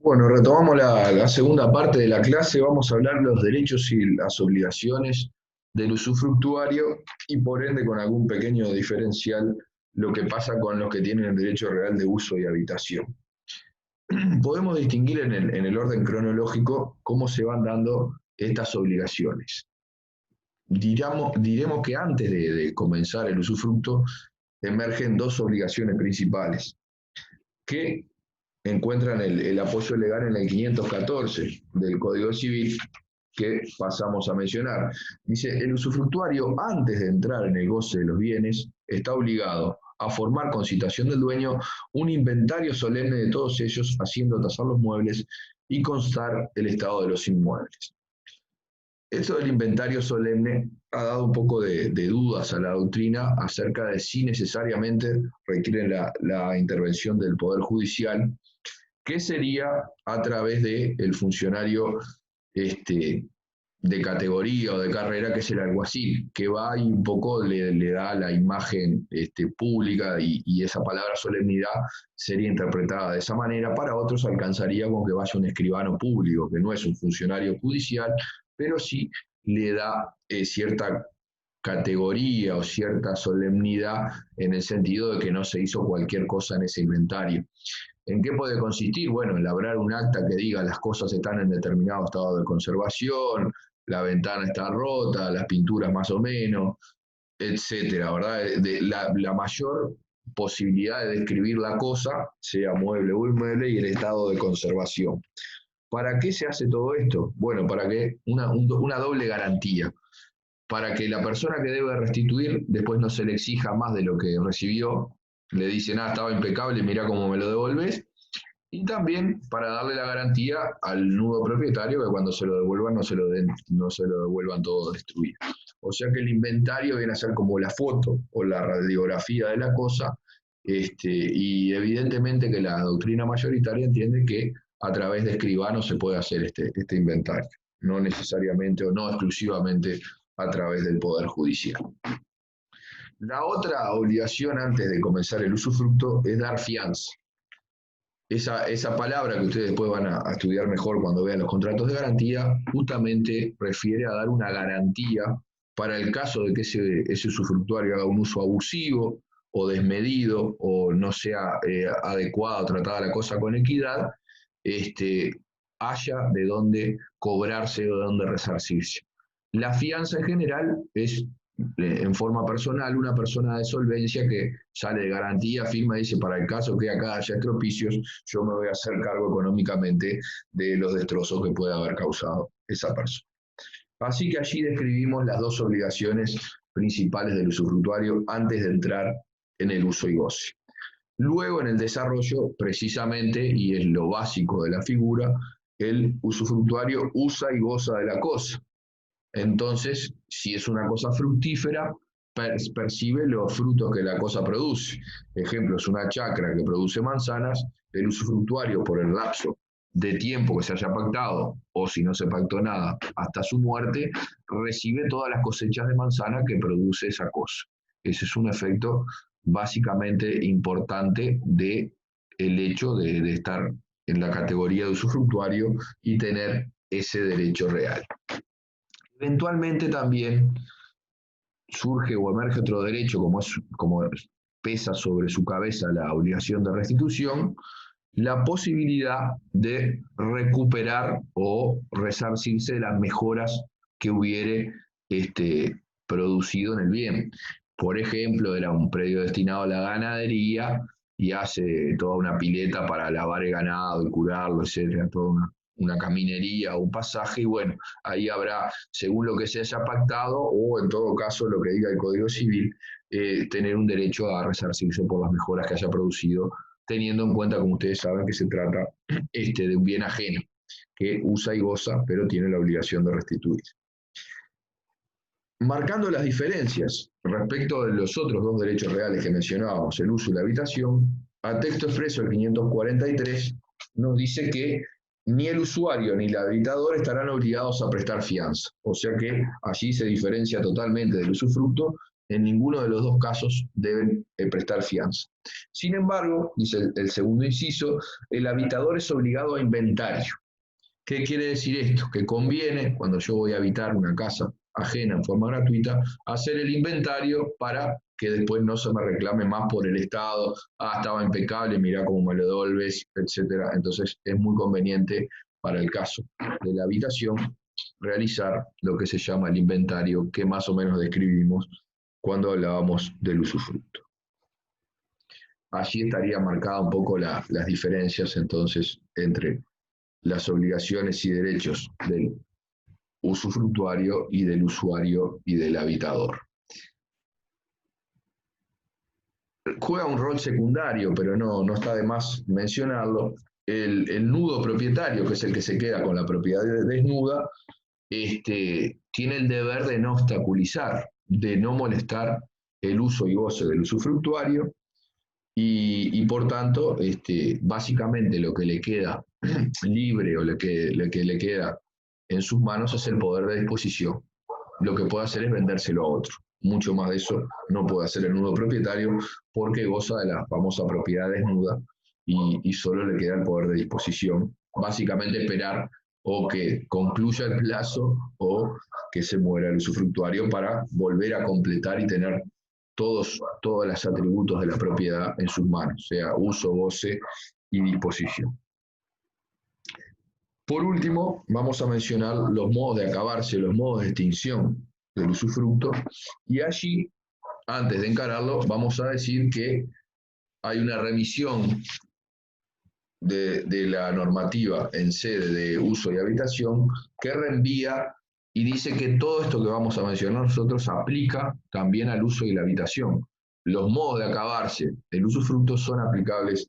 Bueno, retomamos la segunda parte de la clase. Vamos a hablar de los derechos y las obligaciones del usufructuario y por ende con algún pequeño diferencial lo que pasa con los que tienen el derecho real de uso y habitación. Podemos distinguir en el orden cronológico cómo se van dando estas obligaciones. Diremos que antes de comenzar el usufructo emergen dos obligaciones principales que encuentran el apoyo legal en el 514 del Código Civil que pasamos a mencionar. Dice, el usufructuario, antes de entrar en el goce de los bienes, está obligado a formar con citación del dueño un inventario solemne de todos ellos, haciendo tasar los muebles y constar el estado de los inmuebles. Esto del inventario solemne ha dado un poco de dudas a la doctrina acerca de si necesariamente requiere la intervención del Poder Judicial, que sería a través del funcionario de categoría o de carrera, que es el alguacil, que va y un poco le da la imagen pública y esa palabra solemnidad sería interpretada de esa manera. Para otros alcanzaría con que vaya un escribano público, que no es un funcionario judicial, pero sí le da cierta categoría o cierta solemnidad en el sentido de que no se hizo cualquier cosa en ese inventario. ¿En qué puede consistir? Bueno, en labrar un acta que diga las cosas están en determinado estado de conservación, la ventana está rota, las pinturas más o menos, etcétera, ¿verdad? La mayor posibilidad de describir la cosa, sea mueble o inmueble, y el estado de conservación. ¿Para qué se hace todo esto? Bueno, para que una doble garantía, para que la persona que debe restituir después no se le exija más de lo que recibió, le dicen, ah, estaba impecable, mira cómo me lo devolves, y también para darle la garantía al nudo propietario que cuando se lo devuelvan no se lo devuelvan todo destruido. O sea que el inventario viene a ser como la foto o la radiografía de la cosa, y evidentemente que la doctrina mayoritaria entiende que a través de escribanos se puede hacer este inventario, no necesariamente o no exclusivamente a través del Poder Judicial. La otra obligación antes de comenzar el usufructo es dar fianza. Esa palabra que ustedes después van a estudiar mejor cuando vean los contratos de garantía, justamente refiere a dar una garantía para el caso de que ese usufructuario haga un uso abusivo o desmedido o no sea adecuado, tratada la cosa con equidad, haya de dónde cobrarse o de dónde resarcirse. La fianza en general es en forma personal una persona de solvencia que sale de garantía, firma y dice, para el caso que acá haya estropicios, yo me voy a hacer cargo económicamente de los destrozos que pueda haber causado esa persona. Así que allí describimos las dos obligaciones principales del usufructuario antes de entrar en el uso y goce. Luego, en el desarrollo, precisamente, y es lo básico de la figura, el usufructuario usa y goza de la cosa. Entonces, si es una cosa fructífera, percibe los frutos que la cosa produce. Ejemplo, es una chacra que produce manzanas, el usufructuario por el lapso de tiempo que se haya pactado, o si no se pactó nada, hasta su muerte, recibe todas las cosechas de manzana que produce esa cosa. Ese es un efecto básicamente importante de el hecho de estar en la categoría de usufructuario y tener ese derecho real. Eventualmente también surge o emerge otro derecho, como pesa sobre su cabeza la obligación de restitución, la posibilidad de recuperar o resarcirse de las mejoras que hubiere producido en el bien. Por ejemplo, era un predio destinado a la ganadería y hace toda una pileta para lavar el ganado y curarlo, etcétera, toda una caminería o un pasaje, y bueno, ahí habrá, según lo que se haya pactado, o en todo caso lo que diga el Código Civil, tener un derecho a resarcirse por las mejoras que haya producido, teniendo en cuenta, como ustedes saben, que se trata de un bien ajeno, que usa y goza, pero tiene la obligación de restituir. Marcando las diferencias respecto de los otros dos derechos reales que mencionábamos, el uso y la habitación, a texto expreso el 543 nos dice que ni el usuario ni el habitador estarán obligados a prestar fianza. O sea que allí se diferencia totalmente del usufructo en ninguno de los dos casos deben prestar fianza. Sin embargo, dice el segundo inciso, el habitador es obligado a inventario. ¿Qué quiere decir esto? Que conviene, cuando yo voy a habitar una casa ajena en forma gratuita, hacer el inventario para que después no se me reclame más por el Estado, estaba impecable, mirá cómo me lo devolves, etc. Entonces es muy conveniente para el caso de la habitación realizar lo que se llama el inventario, que más o menos describimos cuando hablábamos del usufructo. Allí estaría marcada un poco las diferencias entonces entre las obligaciones y derechos del usufructuario y del usuario y del habitador. Juega un rol secundario, pero no está de más mencionarlo. El nudo propietario, que es el que se queda con la propiedad desnuda, tiene el deber de no obstaculizar, de no molestar el uso y goce del usufructuario y por tanto, básicamente lo que le queda libre o lo que le queda en sus manos es el poder de disposición. Lo que puede hacer es vendérselo a otro. Mucho más de eso no puede hacer el nudo propietario porque goza de la famosa propiedad desnuda y solo le queda el poder de disposición. Básicamente esperar o que concluya el plazo o que se muera el usufructuario para volver a completar y tener todos los atributos de la propiedad en sus manos, sea uso, goce y disposición. Por último, vamos a mencionar los modos de acabarse, los modos de extinción del usufructo, y allí, antes de encararlo, vamos a decir que hay una remisión de la normativa en sede de uso y habitación que reenvía y dice que todo esto que vamos a mencionar nosotros aplica también al uso y la habitación. Los modos de acabarse del usufructo son aplicables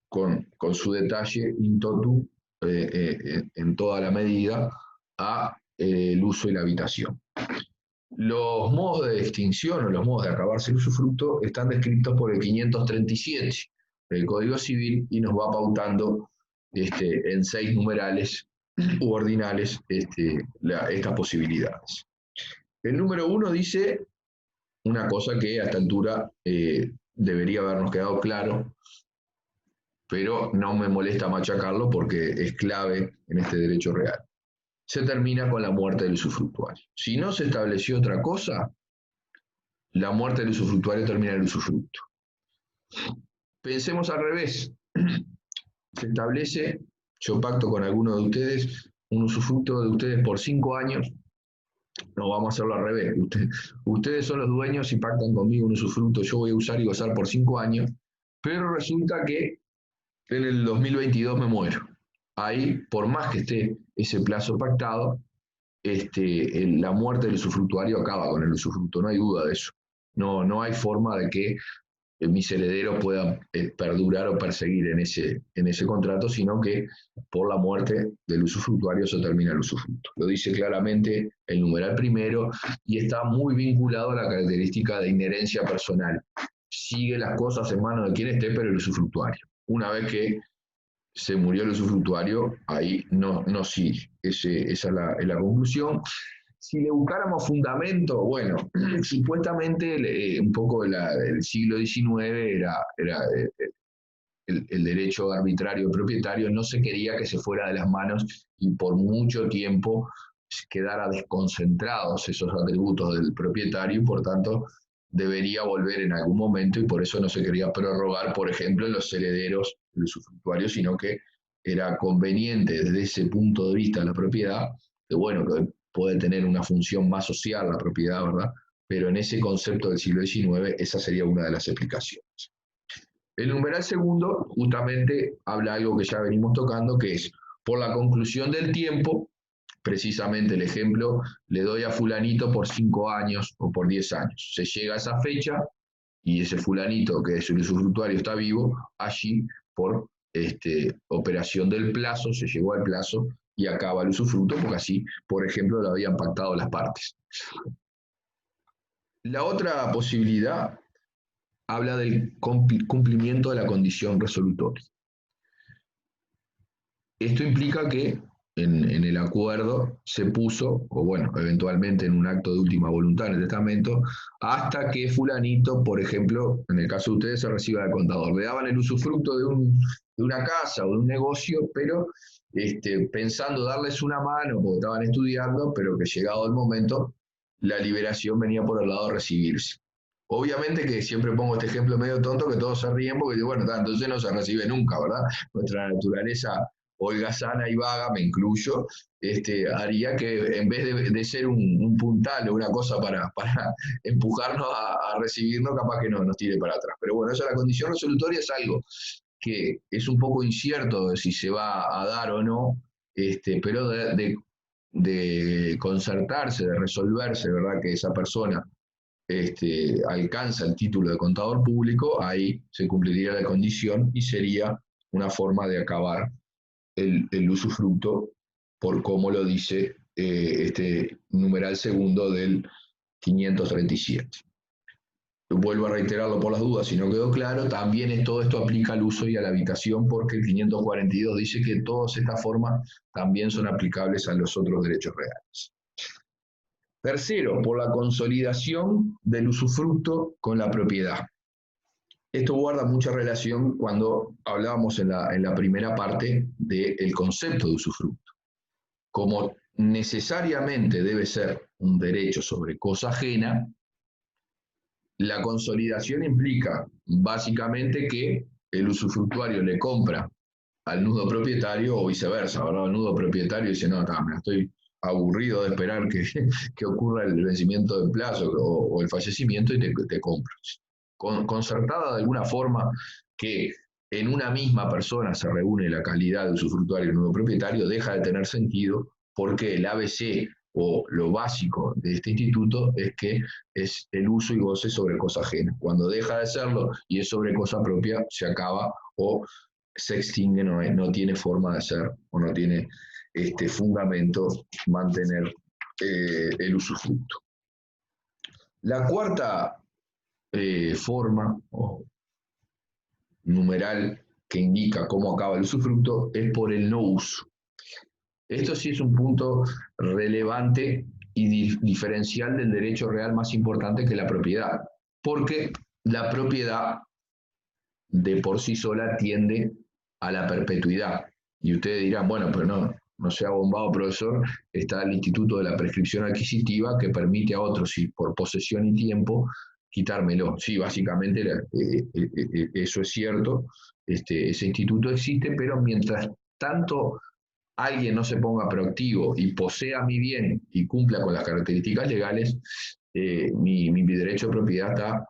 con su detalle in totu en toda la medida a el uso y la habitación. Los modos de extinción o los modos de acabarse el usufructo están descritos por el 537 del Código Civil y nos va pautando en 6 numerales u ordinales estas posibilidades. El número 1 dice una cosa que a esta altura debería habernos quedado claro, pero no me molesta machacarlo porque es clave en este derecho real. Se termina con la muerte del usufructuario. Si no se estableció otra cosa, la muerte del usufructuario termina el usufructo. Pensemos al revés. Se establece, yo pacto con alguno de ustedes, un usufructo de ustedes por 5 años. No, vamos a hacerlo al revés. Ustedes son los dueños y pactan conmigo un usufructo, yo voy a usar y gozar por 5 años, pero resulta que en el 2022 me muero. Ahí, por más que esté ese plazo pactado, la muerte del usufructuario acaba con el usufructo, no hay duda de eso. No hay forma de que mis herederos puedan perdurar o perseguir en ese contrato, sino que por la muerte del usufructuario se termina el usufructo. Lo dice claramente el numeral primero y está muy vinculado a la característica de inherencia personal. Sigue las cosas en manos de quien esté, pero el usufructuario. Una vez que se murió el usufructuario, ahí no sigue. Esa es la conclusión. Si le buscáramos fundamento, bueno, supuestamente un poco del siglo XIX era el derecho arbitrario propietario, no se quería que se fuera de las manos y por mucho tiempo quedara desconcentrados esos atributos del propietario y por tanto debería volver en algún momento y por eso no se quería prorrogar, por ejemplo, en los herederos del usufructuario, sino que era conveniente desde ese punto de vista de la propiedad, que bueno, que puede tener una función más social la propiedad, ¿verdad? Pero en ese concepto del siglo XIX esa sería una de las explicaciones. El numeral segundo justamente habla algo que ya venimos tocando, que es por la conclusión del tiempo, precisamente el ejemplo, le doy a fulanito por 5 años o por 10 años. Se llega a esa fecha y ese fulanito, que es el usufructuario, está vivo, allí por operación del plazo, se llegó al plazo y acaba el usufructo, porque así, por ejemplo, lo habían pactado las partes. La otra posibilidad habla del cumplimiento de la condición resolutoria. Esto implica que en el acuerdo se puso, o bueno, eventualmente en un acto de última voluntad en el testamento, hasta que fulanito, por ejemplo, en el caso de ustedes, se reciba del contador. Le daban el usufructo de una casa o de un negocio, pero pensando darles una mano, porque estaban estudiando, pero que llegado el momento, la liberación venía por el lado de recibirse. Obviamente que siempre pongo este ejemplo medio tonto que todos se ríen porque, bueno, entonces no se recibe nunca, ¿verdad? Nuestra naturaleza holgazana y vaga, me incluyo, haría que en vez de ser un puntal o una cosa para empujarnos a recibirnos, capaz que no nos tire para atrás. Pero bueno, esa la condición resolutoria es algo que es un poco incierto de si se va a dar o no, pero de concertarse, de resolverse, ¿verdad? Que esa persona alcanza el título de contador público, ahí se cumpliría la condición y sería una forma de acabar el usufructo por cómo lo dice este numeral segundo del 537. Vuelvo a reiterarlo por las dudas, si no quedó claro, también todo esto aplica al uso y a la habitación porque el 542 dice que todas estas formas también son aplicables a los otros derechos reales. Tercero, por la consolidación del usufructo con la propiedad. Esto guarda mucha relación cuando hablábamos en la primera parte del concepto de usufructo. Como necesariamente debe ser un derecho sobre cosa ajena, la consolidación implica básicamente que el usufructuario le compra al nudo propietario o viceversa, ¿verdad? El nudo propietario dice, no, me estoy aburrido de esperar que ocurra el vencimiento del plazo o el fallecimiento y te compro. Concertada de alguna forma que en una misma persona se reúne la calidad de usufructuario y el nudo propietario, deja de tener sentido porque el ABC o lo básico de este instituto es que es el uso y goce sobre cosa ajena. Cuando deja de serlo y es sobre cosa propia, se acaba o se extingue, no tiene forma de ser o no tiene fundamento mantener el usufructo. La cuarta forma o numeral que indica cómo acaba el usufructo es por el no uso. Esto sí es un punto relevante y diferencial del derecho real más importante que la propiedad, porque la propiedad de por sí sola tiende a la perpetuidad. Y ustedes dirán, bueno, pero no sea bombado, profesor, está el instituto de la prescripción adquisitiva que permite a otros, si por posesión y tiempo, quitármelo. Sí, básicamente eso es cierto, ese instituto existe, pero mientras tanto alguien no se ponga proactivo y posea mi bien y cumpla con las características legales, mi derecho de propiedad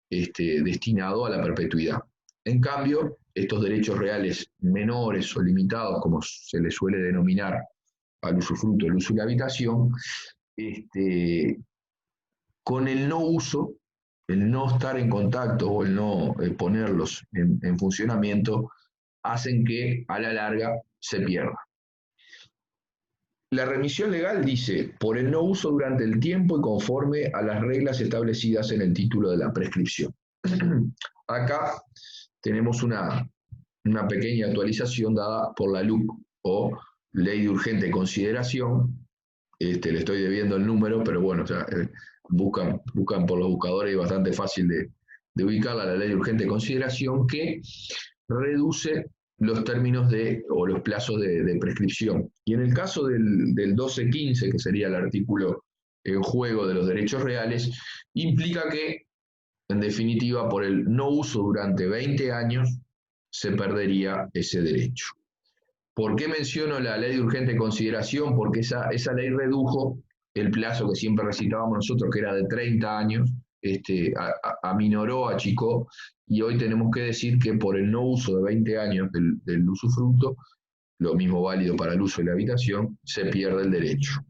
está destinado a la perpetuidad. En cambio, estos derechos reales menores o limitados, como se les suele denominar al usufructo, el uso y la habitación, con el no uso, el no estar en contacto o el no ponerlos en funcionamiento, hacen que a la larga se pierda. La remisión legal dice, por el no uso durante el tiempo y conforme a las reglas establecidas en el título de la prescripción. Acá tenemos una pequeña actualización dada por la LUC o Ley de Urgente Consideración. Le estoy debiendo el número, pero bueno, o sea, buscan por los buscadores y es bastante fácil de ubicarla, la Ley de Urgente Consideración, que reduce los términos o los plazos de prescripción. Y en el caso del 1215, que sería el artículo en juego de los derechos reales, implica que, en definitiva, por el no uso durante 20 años, se perdería ese derecho. ¿Por qué menciono la ley de urgente consideración? Porque esa ley redujo el plazo que siempre recitábamos nosotros, que era de 30 años, aminoró, achicó, y hoy tenemos que decir que por el no uso de 20 años del usufructo, lo mismo válido para el uso de la habitación, se pierde el derecho.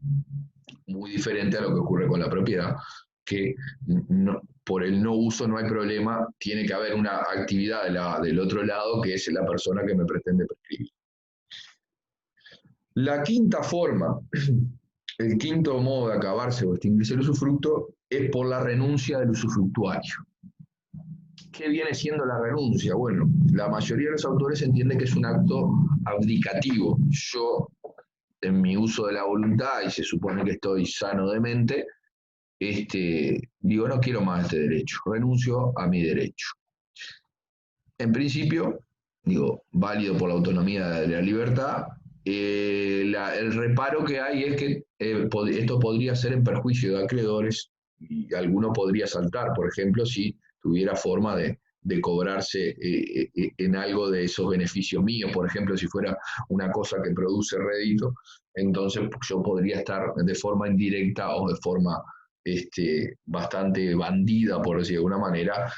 Muy diferente a lo que ocurre con la propiedad, que por el no uso no hay problema, tiene que haber una actividad del otro lado, que es la persona que me pretende prescribir. La quinta forma, el quinto modo de acabarse o extinguirse el usufructo, es por la renuncia del usufructuario. ¿Qué viene siendo la renuncia? Bueno, la mayoría de los autores entiende que es un acto abdicativo. Yo en mi uso de la voluntad, y se supone que estoy sano de mente, digo, no quiero más este derecho, renuncio a mi derecho. En principio, digo, válido por la autonomía de la libertad, el reparo que hay es que esto podría ser en perjuicio de acreedores y alguno podría saltar, por ejemplo, si tuviera forma de cobrarse en algo de esos beneficios míos, por ejemplo, si fuera una cosa que produce rédito, entonces yo podría estar de forma indirecta o de forma bastante bandida, por decir de alguna manera,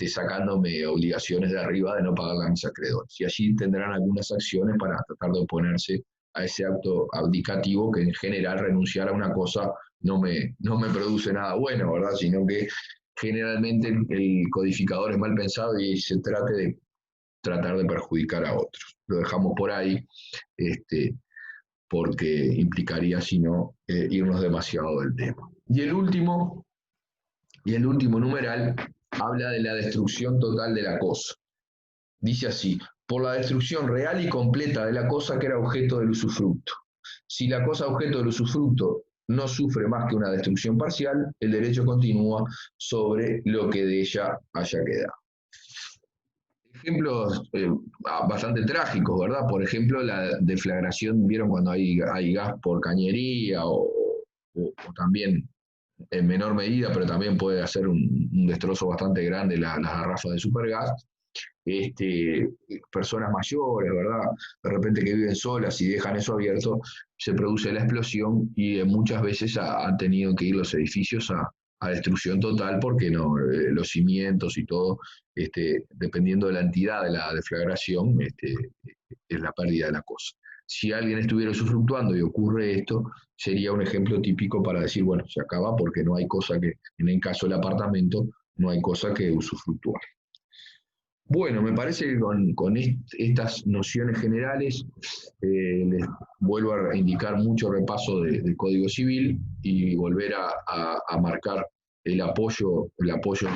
sacándome obligaciones de arriba de no pagar a mis acreedores. Y allí tendrán algunas acciones para tratar de oponerse a ese acto abdicativo que en general renunciar a una cosa no me produce nada bueno, ¿verdad? Sino que generalmente el codificador es mal pensado y se trate de tratar de perjudicar a otros. Lo dejamos por ahí, porque implicaría, si no, irnos demasiado del tema. Y el último numeral habla de la destrucción total de la cosa. Dice así: por la destrucción real y completa de la cosa que era objeto del usufructo. Si la cosa objeto del usufructo no sufre más que una destrucción parcial, el derecho continúa sobre lo que de ella haya quedado. Ejemplos bastante trágicos, ¿verdad? Por ejemplo, la deflagración, ¿vieron cuando hay gas por cañería o también en menor medida, pero también puede hacer un destrozo bastante grande las garrafas de supergas? Personas mayores, ¿verdad? De repente que viven solas y dejan eso abierto, se produce la explosión y muchas veces han tenido que ir los edificios a destrucción total porque no, los cimientos y todo, dependiendo de la entidad de la deflagración, es la pérdida de la cosa. Si alguien estuviera usufructuando y ocurre esto, sería un ejemplo típico para decir, bueno, se acaba porque no hay cosa que, en el caso del apartamento, no hay cosa que usufructuar. Bueno, me parece que con estas nociones generales les vuelvo a indicar mucho repaso del Código Civil y volver a marcar el apoyo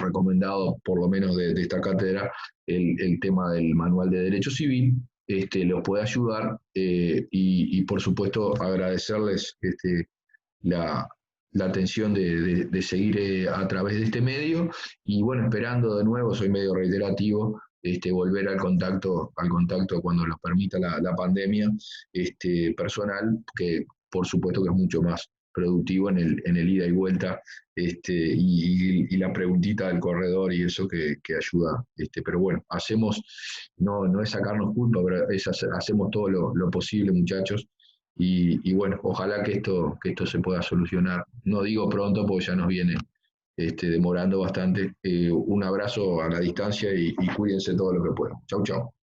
recomendado, por lo menos de esta cátedra, el tema del Manual de Derecho Civil, los puede ayudar y por supuesto agradecerles la, la atención de seguir a través de este medio y bueno, esperando de nuevo, soy medio reiterativo, volver al contacto cuando nos permita la pandemia personal, que por supuesto que es mucho más productivo en el ida y vuelta y la preguntita del corredor y eso que ayuda. Pero bueno, no es sacarnos culpa, pero hacemos todo lo posible, muchachos. Bueno, ojalá que esto se pueda solucionar. No digo pronto porque ya nos viene demorando bastante. Un abrazo a la distancia y cuídense todo lo que puedan. Chau, chau.